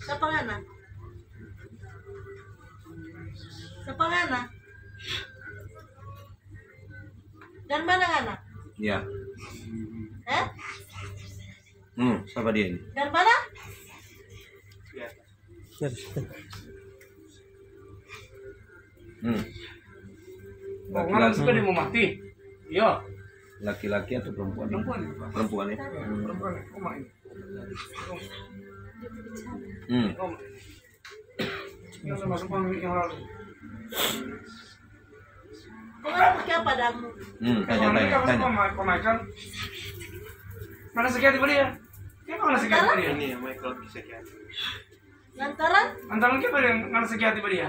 Siapa ngana? Siapa ngana? Dan mana ngana? Ya. Eh? Siapa dia ini? Dan mana? Orang suka dia mau mati. Iya. Laki-laki atau perempuan? Perempuan. Perempuan ya. Perempuan. Oma ini. Om. Yang masuk pemilik yang lalu. Kau nggak pakai apa damu? Tanya. Pak Michael. Mana sekian dia? Dia mana sekian dia? Ini Michael psikiater. Lantaran? Antara kita yang mana sekian dia?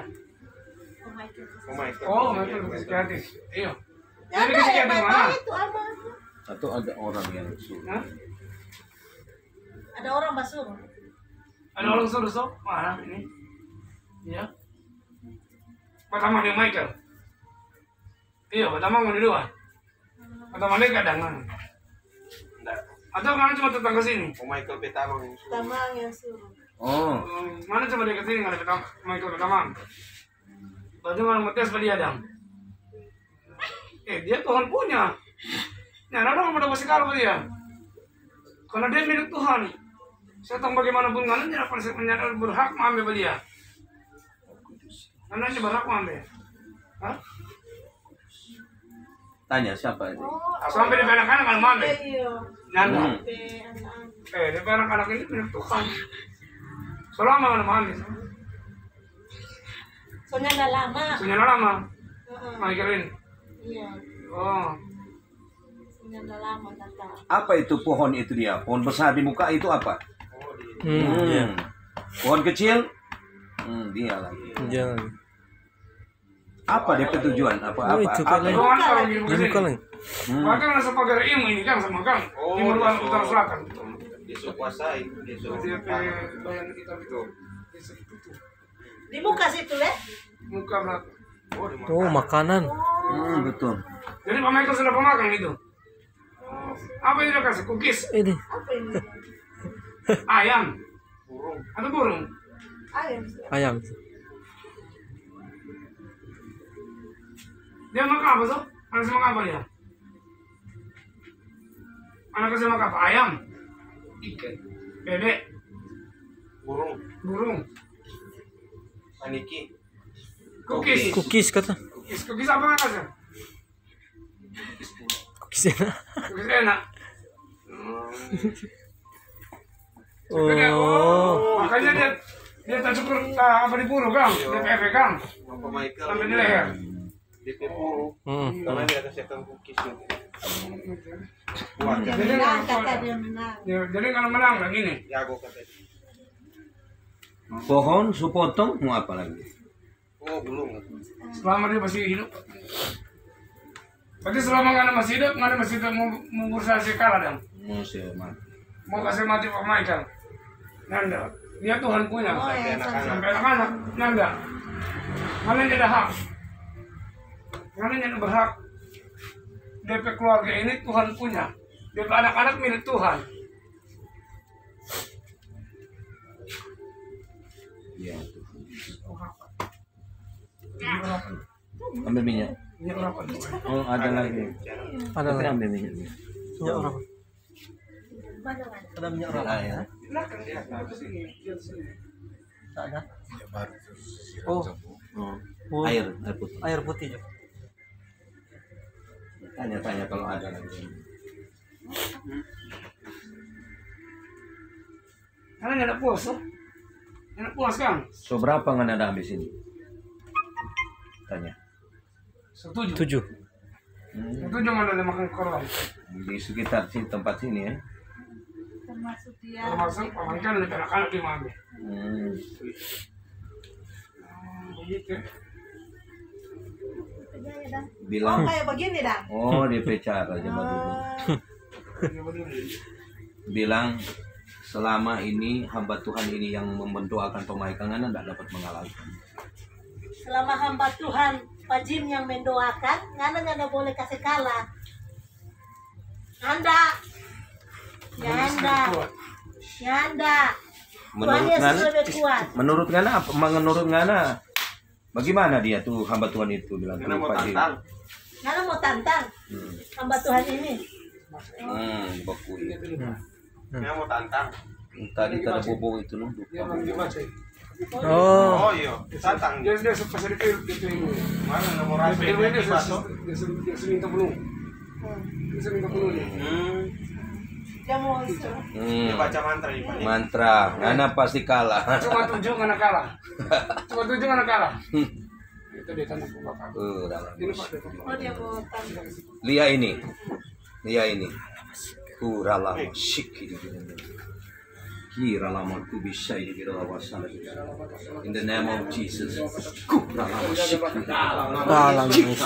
Oh my God. Oh, Michael psikiater. Iya. Ya Jadi ada psikiater yang mana? itu apa? Atau ada orang yang suruh? Hah? Ada orang basur. Ada orang suruh mana ini? Iya. Pertama dia Michael. Iya, pertama mau di luar. Pertama dia kadangan. Enggak. Atau mana cuma tetangga sini? Michael Petarong yang suruh. Tamang yang suruh. Oh, Mana cuma dia kesini nggak ada Michael pertama. Berarti mana mau tes dia dong? Dia Tuhan punya. Nah, orang pada masih kalau dia. Karena dia milik Tuhan. Saya tahu bagaimanapun kan dia akan berhak mengambil dia. Karena dia berhak mengambil. Hah? tanya siapa itu? Oh, Sampai di anak-anak kan mengambil. iya. Nyanda. Anak-anak. Di anak-anak ini milik Tuhan. Selama mana mengambil. Soalnya udah lama. Sudah lama. Heeh. Michael ini. Iya. Oh. Soalnya udah lama datang. Apa itu pohon itu dia? Pohon besar di muka itu apa? Iya. Pohon kecil? Dia lagi. Jangan. Apa dia tujuan? Apa? Itu kan lagi. Tuhan kalau di Di muka lagi. Bahkan rasa pagar ilmu ini kan sama kan. Timur barat utara selatan. Dia kuasai, dia Dia bayan hitam itu. Di muka situ ya? Muka belakang. Oh, makanan. Betul. Jadi Pak Michael sudah pemakan itu. Apa yang dia kasih? Cookies, Ini. Apa ini? ayam, atau burung. Ayam. Ayam. Dia makan apa tuh? Anak kasih makan apa dia? Anak kasih makan apa? Ayam, ikan, bebek, burung, burung, paniki, cookies. Cookies kata. Cookies apa nggak kasih? Cookies enak. Cookies enak. Oh. Makanya dia tak cukur apa di buru kan? Dia efek kan? Pak Michael Sampai di leher. DP burung, Hmm. karena dia kasihkan cookies juga. Dia menang, kata dia menang. Jadi kalau menang kan gini. Jago katanya. Pohon supotong mau apa lagi? Oh belum. Selama dia masih hidup. Berarti selama nggak ada masih hidup, nggak ada masih hidup mau berusaha kalah dong. Musuh mati. Mau kasih mati Pak Michael. Nanda, dia Tuhan punya. Oh, ya, Sampai anak-anak, Nanda. Mana dia ada hak? Mana dia berhak? DP keluarga ini Tuhan punya. DP anak-anak milik Tuhan. Ya. Ambil minyak. Ini berapa? Oh, ada lagi. Ada Tapi lagi. ambil minyaknya. Minyak orang. Mana mana? Ada minyak orang. Ada ya. Belakang dia, di sini, di sini. Tak ada. Oh. Oh. Air putih. Air putih juga. Tanya-tanya kalau ada lagi. Karena nggak ada puas, loh. Nggak ada puas kan? So berapa nggak ada habis ini? Tanya. Setuju. 7. Setuju mana ada makan korban. Di sekitar sini tempat sini ya. Termasuk dia. Termasuk Pak Michael lebih anak-anak dia mengambil. Begitu. Bilang. Oh, kayak begini dah. Oh, dia cara coba dulu. Bilang selama ini hamba Tuhan ini yang mendoakan pemaikangan tidak dapat mengalahkan. Selama hamba Tuhan Pak Jim yang mendoakan, ngana boleh kasih kalah. Anda, Nyanda, Tuhan Yesus lebih kuat. menurut Ngana bagaimana dia tuh hamba Tuhan itu bilang Karena tuh mau Pak Jim? tantang. Karena mau tantang hamba Tuhan ini. Baku ya. Karena mau tantang. Tadi tadi bobo itu nunduk. Oh. Oh iya, tantang. Dia pas ada itu ini. Mana nomor rasa Dia ini baso? minta belum. Dia minta belum nih. Dia mau Dia baca mantra ini. Mantra, Ngana pasti kalah. Cuma 7 anak kalah. Cuma 7 anak kalah. Itu dia tanda bapak. Dalam. Ini Pak dia. oh dia mau tantang. Lihat ini. Kurala syikiri. Kira lama tu bisa ini kira lawasan. In the name of Jesus. Kurala syikiri. Dalam In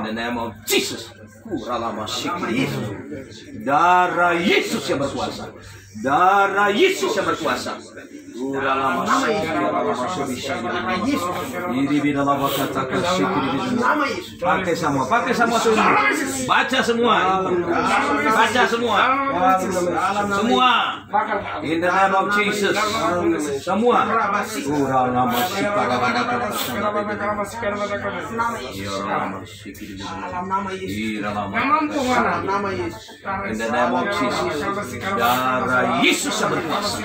the name of Jesus. Kurala syikiri. Darah Yesus yang berkuasa. Darah Yesus yang berkuasa. Kurala syikiri. Ini bila lama katakan syikiri. Pakai semua baca semua. Semua. In the name of Jesus. Semua. Kurang lama in the name of Jesus. Darah Yesus yang berkuasa.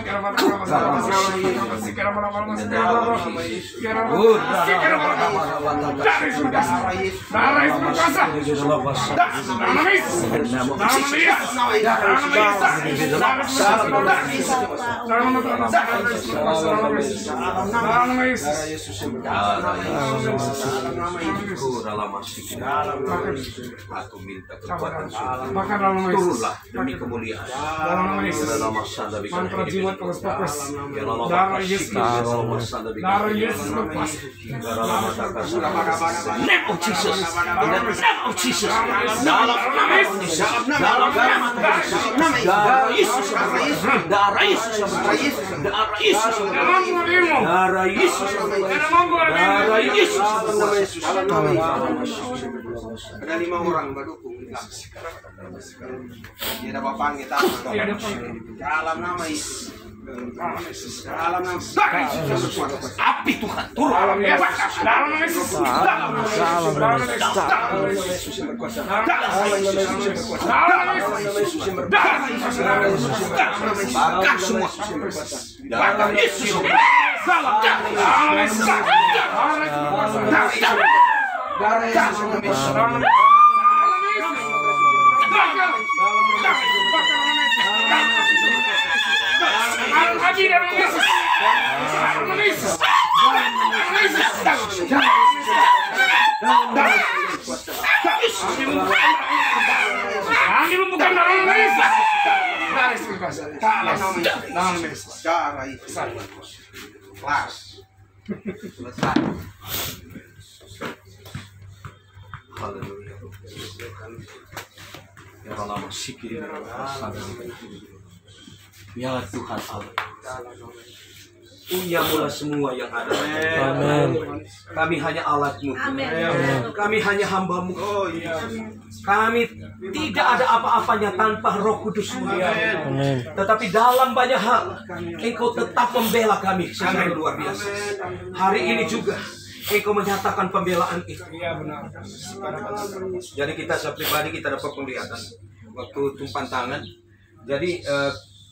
Aku minta kekuatan turunlah demi kemuliaan. Mantra jimat fokus. Darah Yesus. Darah Yesus lepas. Name of Jesus. In the name of Jesus. Dalam nama Yesus. Dalam nama darah Yesus. Darah Yesus. Darah Yesus. Darah Yesus. Darah Yesus. Ada 5 orang berdukung. Dia ada bapak kita. Dalam nama Yesus. Dalam nama Api Tuhan turun. Dalam Yesus. Bakar semua. Darah Yesus. Darah itu. Kelas. Selesai. Haleluya. Ya Allah syukur ya Tuhan Allah. Punyamulah semua yang ada. Amin. Kami hanya alat-Mu. Amin. Kami hanya hamba-Mu. Oh iya. Kami tidak ada apa-apanya tanpa Roh Kudus-Mu. Amin. Tetapi dalam banyak hal Engkau tetap membela kami secara luar biasa. Hari ini juga Engkau menyatakan pembelaan itu. Iya benar. Jadi kita pribadi kita dapat penglihatan waktu tumpan tangan. Jadi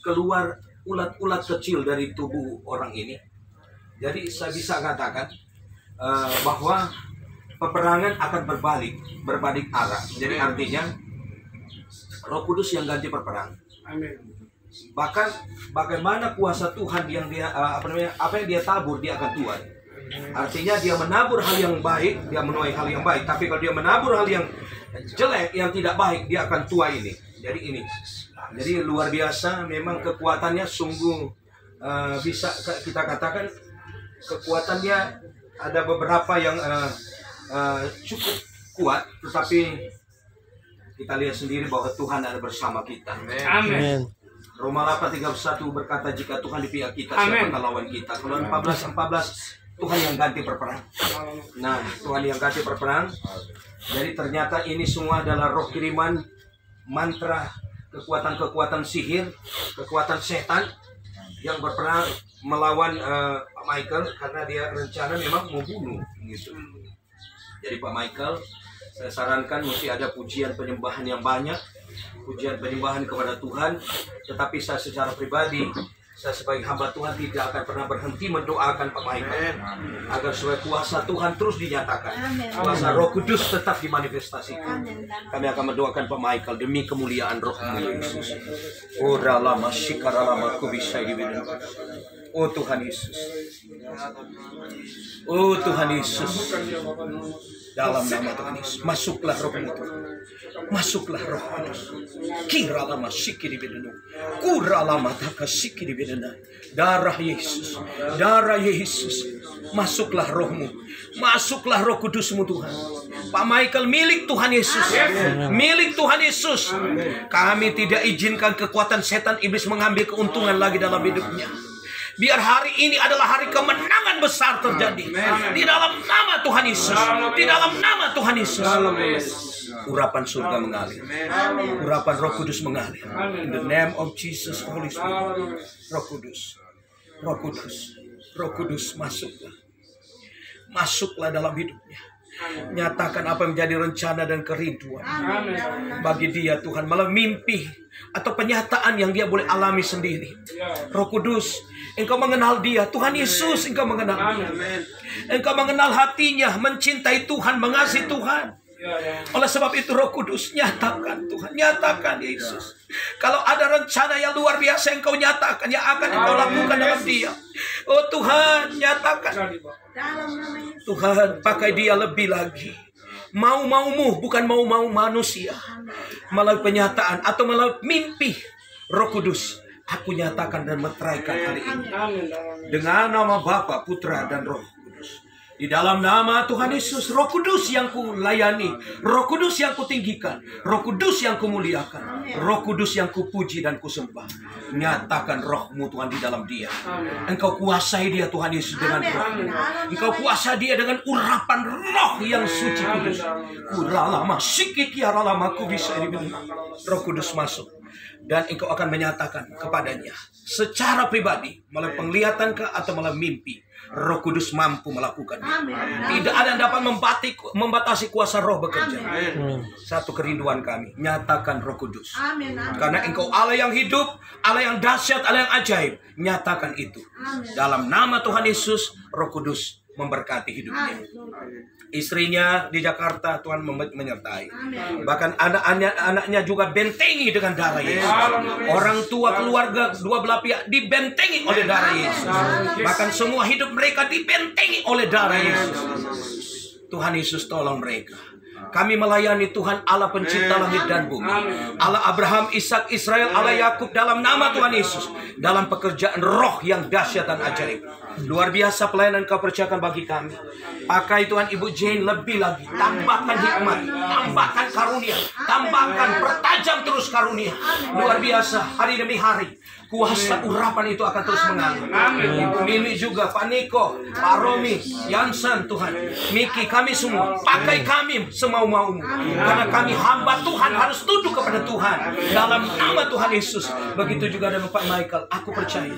keluar ulat-ulat kecil dari tubuh orang ini. Jadi saya bisa katakan bahwa peperangan akan berbalik arah. Jadi artinya Roh Kudus yang ganti perperang. Amin. Bahkan bagaimana kuasa Tuhan yang dia apa yang dia tabur dia akan tuai. Artinya dia menabur hal yang baik, dia menuai hal yang baik. Tapi kalau dia menabur hal yang jelek, yang tidak baik, dia akan tuai ini. Jadi luar biasa, memang kekuatannya sungguh bisa kita katakan kekuatannya ada beberapa yang cukup kuat, tetapi kita lihat sendiri bahwa Tuhan ada bersama kita. Amin. Roma 8:31 berkata jika Tuhan di pihak kita, siapa yang lawan kita? Kalau 14:14 Tuhan yang ganti perperang. Nah, Tuhan yang ganti perperang. Jadi ternyata ini semua adalah roh kiriman, mantra, kekuatan-kekuatan sihir, kekuatan setan yang berperang melawan Pak Michael karena dia rencana memang mau bunuh gitu. Jadi Pak Michael, saya sarankan mesti ada pujian penyembahan yang banyak, pujian penyembahan kepada Tuhan. Tetapi saya secara pribadi, saya sebagai hamba Tuhan tidak akan pernah berhenti mendoakan Pak Michael agar supaya kuasa Tuhan terus dinyatakan, kuasa Roh Kudus tetap dimanifestasikan. Kami akan mendoakan Pak Michael demi kemuliaan Roh-Mu Yesus. Oh ralama shikaralama kubisai dibilang. Oh Tuhan Yesus. Oh Tuhan Yesus. Dalam nama Tuhan Yesus, masuklah Roh-Mu Tuhan. Masuklah Roh Kudus. Kiralama sikiribidana. Kuralama takasikiribidana. Darah Yesus. Darah Yesus. Masuklah Roh-Mu. Masuklah Roh Kudus-Mu Tuhan. Pak Michael milik Tuhan Yesus. Milik Tuhan Yesus. Kami tidak izinkan kekuatan setan iblis mengambil keuntungan lagi dalam hidupnya. Biar hari ini adalah hari kemenangan besar terjadi. Di dalam nama Tuhan Yesus. Di dalam nama Tuhan Yesus. Urapan surga mengalir. Urapan Roh Kudus mengalir. In the name of Jesus, Holy Spirit. Roh Kudus. Roh Kudus. Roh Kudus masuklah. Masuklah dalam hidupnya. Nyatakan apa yang menjadi rencana dan kerinduan bagi dia Tuhan, malah mimpi atau penyataan yang dia boleh alami sendiri. Roh Kudus, Engkau mengenal dia. Tuhan Yesus, Engkau mengenal dia. Engkau mengenal hatinya, mencintai Tuhan, mengasihi Tuhan. Oleh sebab itu Roh Kudus, nyatakan Tuhan, nyatakan Yesus. Kalau ada rencana yang luar biasa Engkau nyatakan, yang akan Engkau lakukan dalam dia. Oh Tuhan, nyatakan. Tuhan, pakai dia lebih lagi. Mau-maumu, bukan mau-mau manusia. Melalui penyataan atau melalui mimpi. Roh Kudus, aku nyatakan dan meteraikan hari ini. Dengan nama Bapa, Putra, dan Roh Kudus. Di dalam nama Tuhan Yesus, Roh Kudus yang kulayani, Roh Kudus yang kutinggikan, Roh Kudus yang kumuliakan, Roh Kudus yang kupuji dan kusembah. Nyatakan Roh-Mu Tuhan di dalam dia. Engkau kuasai dia Tuhan Yesus dengan Roh. Engkau kuasai dia dengan urapan Roh yang suci kudus. Kuralama sikikiaralama kubisa ini. Roh Kudus masuk. Dan Engkau akan menyatakan kepadanya secara pribadi, melalui penglihatan atau melalui mimpi. Roh Kudus mampu melakukannya. Tidak ada yang dapat membatasi kuasa Roh bekerja. Satu kerinduan kami, nyatakan Roh Kudus. Karena Engkau Allah yang hidup, Allah yang dahsyat, Allah yang ajaib. Nyatakan itu. Dalam nama Tuhan Yesus, Roh Kudus memberkati hidupnya. Istrinya di Jakarta Tuhan menyertai. Bahkan anak-anaknya juga bentengi dengan darah Yesus. Orang tua, keluarga, dua belah pihak dibentengi oleh darah Yesus. Bahkan semua hidup mereka dibentengi oleh darah Yesus. Tuhan Yesus tolong mereka. Kami melayani Tuhan Allah pencipta langit dan bumi. Allah Abraham, Ishak, Israel, Allah Yakub dalam nama Tuhan Yesus. Dalam pekerjaan Roh yang dahsyat dan ajaib. Luar biasa pelayanan Kau percayakan bagi kami. Pakai Tuhan Ibu Jane lebih lagi. Tambahkan hikmat, tambahkan karunia, tambahkan, pertajam terus karunia. Luar biasa hari demi hari. Kuasa urapan itu akan terus mengalir. Ibu Mimi juga, Pak Niko, Pak Romi, Yansan Tuhan, Miki, kami semua. Pakai kami semau-maumu. Karena kami hamba Tuhan harus tunduk kepada Tuhan. Dalam nama Tuhan Yesus. Begitu juga dengan Pak Michael. Aku percaya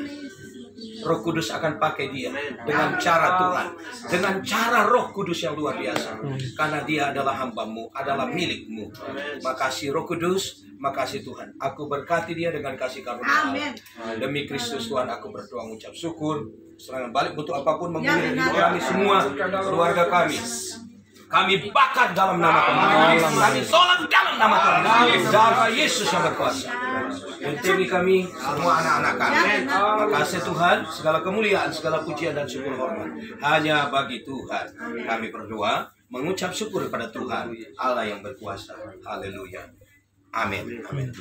Roh Kudus akan pakai dia dengan cara Tuhan, dengan cara Roh Kudus yang luar biasa. Karena dia adalah hamba-Mu, adalah milik-Mu. Makasih Roh Kudus, makasih Tuhan. Aku berkati dia dengan kasih karunia Allah. Demi Kristus Tuhan, aku berdoa mengucap syukur. Serangan balik untuk apapun mengirim hidup kami semua, keluarga kami. Kami bakar dalam nama Tuhan. Kami tolak dalam nama Tuhan. Darah Yesus yang berkuasa. Bentengi kami, semua anak-anak kami. Makasih Tuhan, segala kemuliaan, segala pujian dan syukur hormat hanya bagi Tuhan. Kami berdoa, mengucap syukur kepada Tuhan, Allah yang berkuasa. Haleluya. Amin. Amin.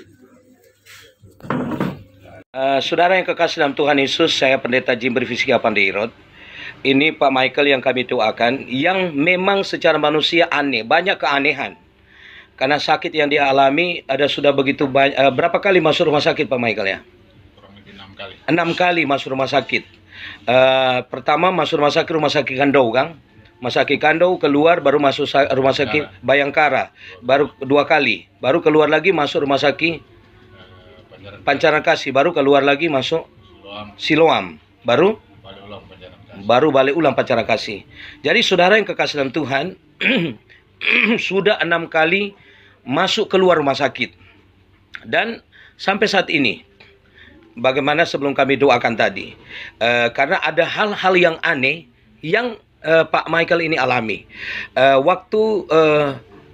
Saudara yang kekasih dalam Tuhan Yesus, saya Pendeta Jimber Fiskia Pandeirot. Ini Pak Michael yang kami doakan, yang memang secara manusia aneh, banyak keanehan. Karena sakit yang dia alami, ada sudah begitu banyak. Berapa kali masuk rumah sakit Pak Michael ya? Kurang lebih 6 kali. 6 kali masuk rumah sakit. Pertama masuk rumah sakit Kandau, Kang. Rumah sakit Kandau, keluar baru masuk rumah sakit Bayangkara. Baru 2 kali. Baru keluar lagi masuk rumah sakit Pancaran Kasih. Baru keluar lagi masuk Siloam. Baru balik ulang pacaran kasih. baru balik ulang pacaran kasih. Jadi saudara yang kekasih dalam Tuhan, sudah 6 kali masuk keluar rumah sakit. Dan sampai saat ini, bagaimana sebelum kami doakan tadi, karena ada hal-hal yang aneh yang Pak Michael ini alami. Waktu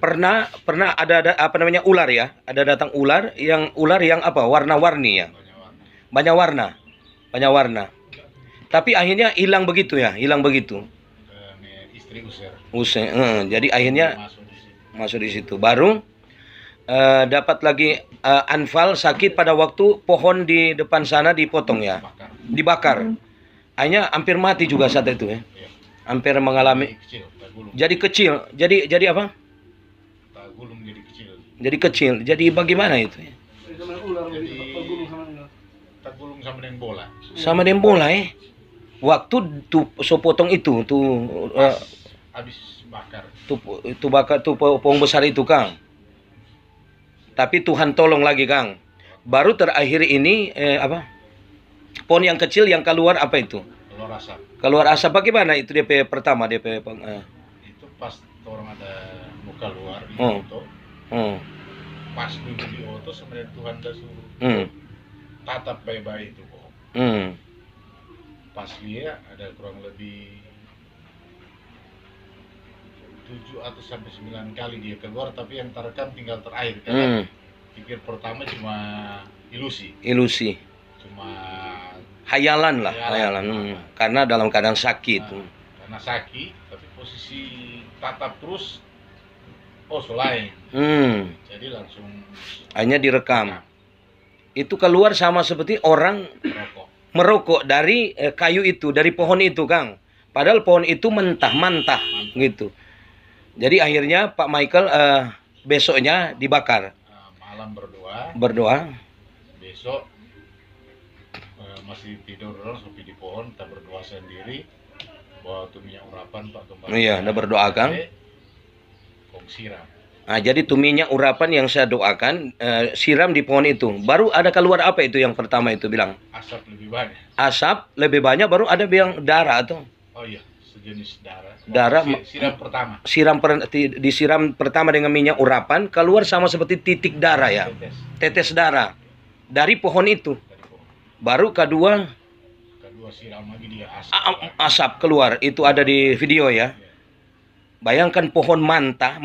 pernah ada apa namanya ular ya, ada datang ular yang apa warna-warni ya, banyak warna. Tapi akhirnya hilang begitu ya, Istri usir. Jadi akhirnya masuk di situ. Baru dapat lagi anfal sakit pada waktu pohon di depan sana dipotong ya, dibakar. Akhirnya hampir mati juga saat itu ya. Hampir mengalami jadi kecil. Jadi apa? Jadi kecil. Jadi bagaimana itu ya? Tergulung sama dengan bola. Sama dengan bola ya. Waktu tuh so potong itu Habis bakar. Tuh bakar tuh pohon besar itu Kang. Tapi Tuhan tolong lagi Kang. Baru terakhir ini apa? Pohon yang kecil yang keluar apa itu? Keluar asap. Bagaimana itu DP pertama DP Itu pas orang ada muka luar di foto. Pas duduk di auto sebenarnya Tuhan dah suruh tatap baik-baik itu kok. Pas dia ada kurang lebih 7 atau sampai 9 kali dia keluar, tapi yang terekam tinggal terakhir karena pikir pertama cuma ilusi. Cuma hayalan. Karena dalam keadaan sakit. Karena sakit, tapi posisi tatap terus lain. Jadi langsung hanya direkam. Itu keluar sama seperti orang merokok dari kayu itu, dari pohon itu, Kang. Padahal pohon itu mentah gitu. Jadi akhirnya Pak Michael besoknya dibakar. Malam berdoa. Besok masih tidur sampai di pohon, kita berdoa sendiri. Bawa tuh minyak urapan Pak Gembala. Iya, udah berdoa Kang. Kong siram. Nah, jadi tuh minyak urapan yang saya doakan siram di pohon itu. Baru ada keluar apa itu yang pertama itu bilang? Asap lebih banyak. Asap lebih banyak, baru ada bilang darah atau? Oh iya, sejenis darah. Darah. Siram pertama. Disiram pertama dengan minyak urapan, keluar sama seperti titik darah ya. Tetes darah dari pohon itu. Baru kedua siram lagi dia asap keluar. Itu ada di video ya. Bayangkan pohon mentah,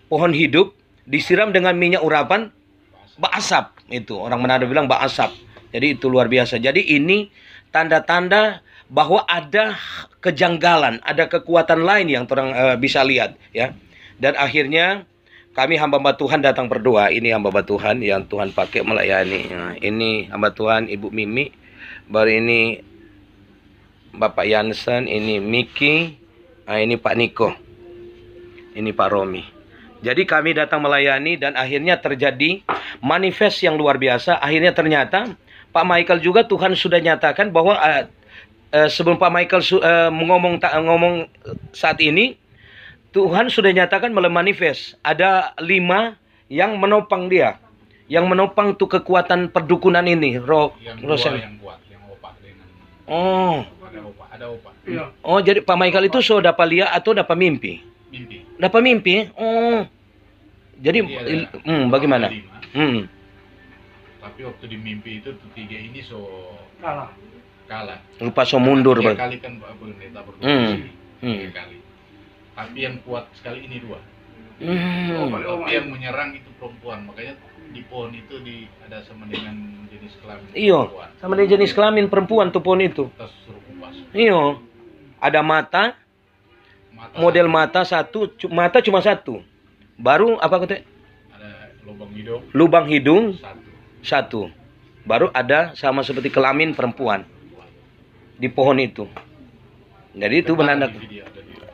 pohon hidup disiram dengan minyak urapan, asap. Itu orang Manado bilang asap. Jadi itu luar biasa. Jadi ini tanda-tanda bahwa ada kejanggalan, ada kekuatan lain yang orang bisa lihat ya. Dan akhirnya kami hamba-hamba Tuhan datang berdoa. Ini hamba-hamba Tuhan yang Tuhan pakai melayani. Nah, ini hamba Tuhan Ibu Mimi, baru ini Bapak Yansen, ini Miki, ini Pak Niko, ini Pak Romi. Jadi kami datang melayani dan akhirnya terjadi manifest yang luar biasa. Akhirnya ternyata Pak Michael juga Tuhan sudah nyatakan bahwa sebelum Pak Michael ngomong saat ini, Tuhan sudah nyatakan melalui manifest. Ada 5 yang menopang dia. Yang menopang tuh kekuatan perdukunan ini. Yang kuat, yang opak dengan. Oh. Ada opak. Iya. Oh, jadi Pak Michael itu so dapat lihat atau dapat mimpi? Mimpi. Dapat mimpi? Oh. Jadi bagaimana? Tapi waktu di mimpi itu 3 ini Kalah. Lupa so mundur. 3 kali kan Pak Pendeta berdua. 3 kali. Tapi yang kuat sekali ini 2. Tapi yang menyerang itu perempuan. Makanya di pohon itu ada sama dengan jenis kelamin perempuan. Iya, sama dengan jenis kelamin perempuan tuh pohon itu. Kita suruh kupas. Iya. Ada mata model mata mata cuma 1. Baru apa kata? Ada lubang hidung 1. Baru ada sama seperti kelamin perempuan di pohon itu. Jadi itu benar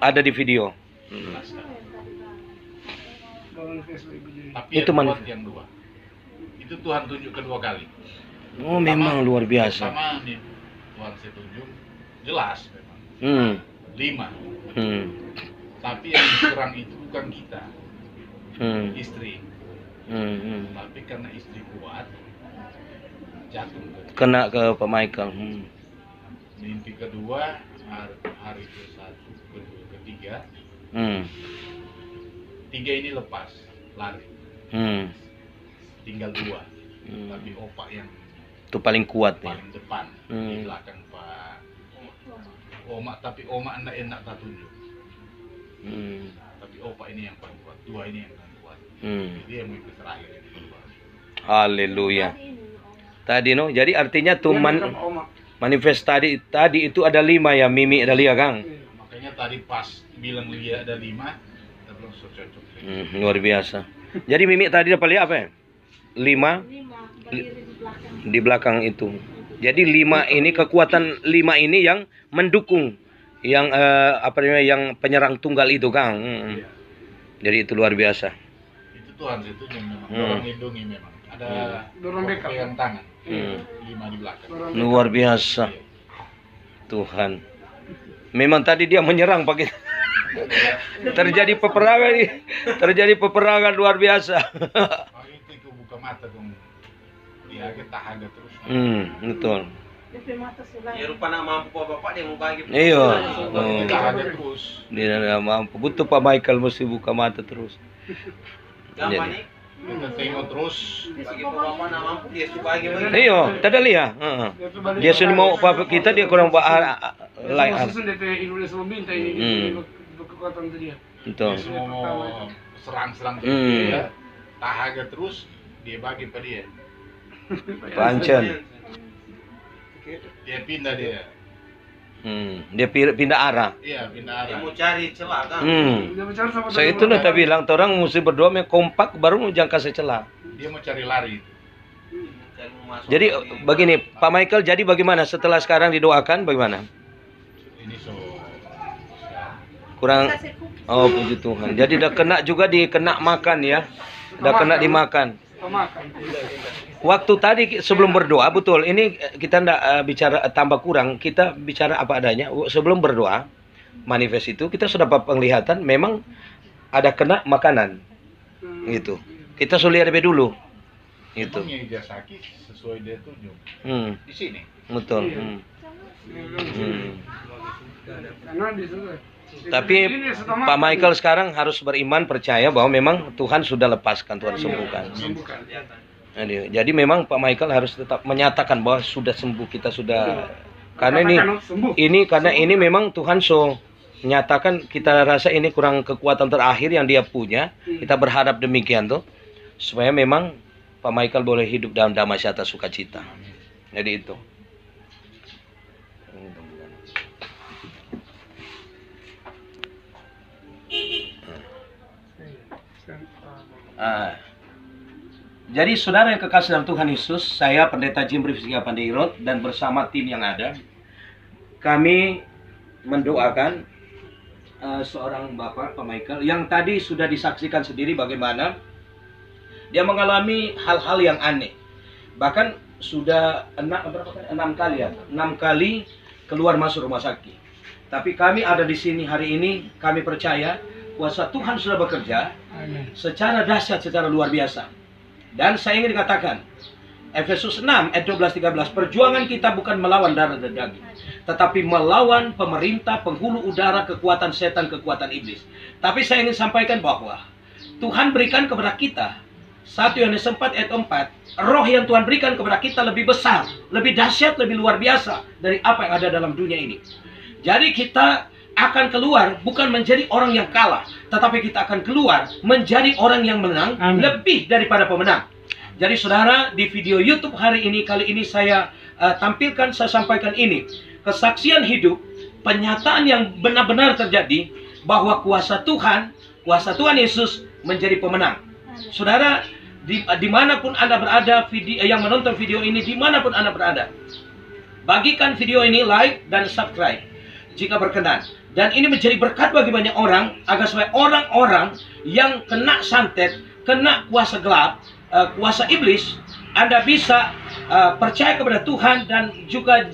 ada di video. Tapi itu yang 2. Itu Tuhan tunjuk kedua kali. Oh, memang luar biasa. Sama nih Tuhan saya tunjuk jelas memang. 5. Tapi yang diserang itu bukan kita. Istri. Tapi karena istri kuat, jatuh. Kena ke Pak Michael. Mimpi kedua hari ke-1, kedua, ketiga. Tiga ini lepas lari. Tinggal 2. Tapi opak yang Itu paling kuat ya. paling depan di belakang Pak Oma, tapi Oma enak tak tunjuk. Tapi opak ini yang paling kuat, 2 ini yang paling kuat. Jadi yang mimpi terakhir ini. Haleluya. Tadi no, jadi artinya tuh manifest tadi itu ada 5 ya, Mimi ada Lia Kang. Makanya tadi pas bilang Lia ada 5, kita belum cocok. Luar biasa. Jadi Mimi tadi dapat lihat apa ya? 5 berdiri di belakang. di belakang itu. Jadi 5 ini, kekuatan 5 ini yang mendukung yang yang penyerang tunggal itu, Kang. Jadi itu luar biasa. Itu Tuhan itu yang memang orang lindungi memang. Ada Dorong backup. pegang tangan. 5 di belakang. Luar biasa. Tuhan. Memang tadi dia menyerang pakai terjadi peperangan luar biasa. Itu buka mata dong. Dia tahan terus. Betul. DP mata sudah. Ya rupanya mampu Bapak dia mau bagi. Iya. Tahan terus. Dia nggak mampu. Butuh Pak Michael mesti buka mata terus. Gampang nih. Kita tengok terus. Bagi Bapak nak mampu dia suka bagi. Iya, tadi lihat. Dia sudah mau apa kita, dia kurang lain. Susun DP Indonesia meminta ini kekuatan dia. Betul. Dia semua mau serang-serang dia. Tahan terus. Dia bagi pada dia. Pancen. Dia pindah dia. Dia pindah arah. Iya, pindah arah. Dia mau cari celah kan. Dia bicara sama Saya itu udah bilang, orang mesti berdoa kompak baru mau jangan kasih celah. Dia mau cari lari. Cari mau masuk. Jadi begini, Pak Michael, jadi bagaimana setelah sekarang didoakan bagaimana? Ini Kurang. Oh, puji Tuhan. Jadi udah kena juga dikena makan ya. Udah kena dimakan. Waktu tadi sebelum berdoa, betul. Ini kita ndak bicara tambah kurang, kita bicara apa adanya. Sebelum berdoa, manifest itu kita sudah dapat penglihatan memang ada kena makanan. Gitu. Kita sudah lihat lebih dulu. Itu. Memang yang dia sakit sesuai dia tunjuk. Di sini. Betul. Karena di situ. Tapi Pak Michael sekarang harus beriman, percaya bahwa memang Tuhan sudah lepaskan, Tuhan sembuhkan. Jadi memang Pak Michael harus tetap menyatakan bahwa sudah sembuh, kita sudah. Karena ini memang Tuhan nyatakan, kita rasa ini kurang kekuatan terakhir yang dia punya. Kita berharap demikian tuh, supaya memang Pak Michael boleh hidup dalam damai sejahtera sukacita. Jadi itu. Jadi saudara yang kekasih dalam Tuhan Yesus, saya Pendeta Jim Rifsika Pandeirot dan bersama tim yang ada, kami mendoakan seorang Bapak, Pak Michael, yang tadi sudah disaksikan sendiri bagaimana dia mengalami hal-hal yang aneh. Bahkan sudah 6 kali ya, 6 kali keluar masuk rumah sakit. Tapi kami ada di sini hari ini, kami percaya kuasa Tuhan sudah bekerja secara dahsyat, secara luar biasa. Dan saya ingin dikatakan, Efesus 6 ayat 12-13, perjuangan kita bukan melawan darah dan daging, tetapi melawan pemerintah, penghulu udara, kekuatan setan, kekuatan iblis. Tapi saya ingin sampaikan bahwa Tuhan berikan kepada kita 1 Yohanes 4 ayat 4, roh yang Tuhan berikan kepada kita lebih besar, lebih dahsyat, lebih luar biasa dari apa yang ada dalam dunia ini. Jadi kita akan keluar bukan menjadi orang yang kalah, tetapi kita akan keluar menjadi orang yang menang. Amin. Lebih daripada pemenang. Jadi saudara, di video YouTube hari ini, kali ini saya tampilkan, saya sampaikan ini, kesaksian hidup, penyataan yang benar-benar terjadi bahwa kuasa Tuhan Yesus menjadi pemenang. Saudara, dimanapun Anda berada, yang menonton video ini, dimanapun Anda berada, bagikan video ini, like dan subscribe jika berkenan. Dan ini menjadi berkat bagi banyak orang, agar supaya orang-orang yang kena santet, kena kuasa gelap, kuasa iblis, Anda bisa percaya kepada Tuhan. Dan juga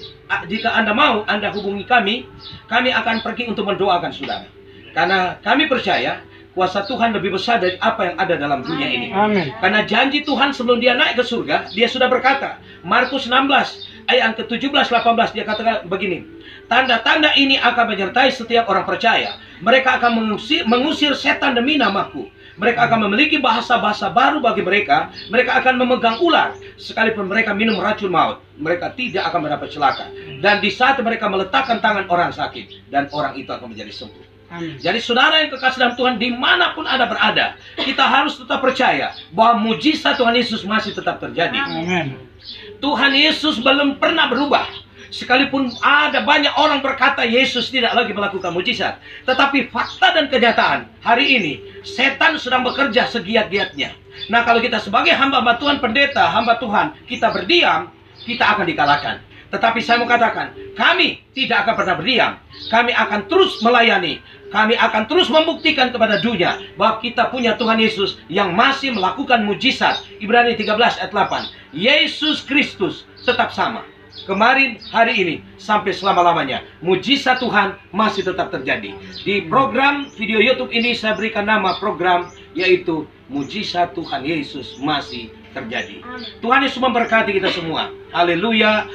jika Anda mau, Anda hubungi kami akan pergi untuk mendoakan saudara. Karena kami percaya kuasa Tuhan lebih besar dari apa yang ada dalam dunia ini. Amin. Karena janji Tuhan sebelum dia naik ke surga, dia sudah berkata, Markus 16 ayat yang ke-17-18, dia katakan begini, tanda-tanda ini akan menyertai setiap orang percaya. Mereka akan mengusir setan demi namaku. Mereka akan memiliki bahasa-bahasa baru bagi mereka. Mereka akan memegang ular. Sekalipun mereka minum racun maut, mereka tidak akan mendapat celaka. Dan di saat mereka meletakkan tangan orang sakit, dan orang itu akan menjadi sembuh. Amin. Jadi saudara yang kekasih dalam Tuhan, dimanapun Anda berada, kita harus tetap percaya bahwa mujizat Tuhan Yesus masih tetap terjadi. Amin. Tuhan Yesus belum pernah berubah. Sekalipun ada banyak orang berkata Yesus tidak lagi melakukan mujizat, tetapi fakta dan kenyataan hari ini setan sedang bekerja segiat-giatnya. Nah, kalau kita sebagai hamba Tuhan, pendeta, hamba Tuhan, kita berdiam, kita akan dikalahkan. Tetapi saya mau katakan, kami tidak akan pernah berdiam. Kami akan terus melayani. Kami akan terus membuktikan kepada dunia bahwa kita punya Tuhan Yesus yang masih melakukan mujizat. Ibrani 13 ayat 8. Yesus Kristus tetap sama. Kemarin, hari ini, sampai selama-lamanya. Mujizat Tuhan masih tetap terjadi. Di program video YouTube ini saya berikan nama program yaitu Mujizat Tuhan Yesus masih terjadi. Tuhan Yesus memberkati kita semua. Haleluya.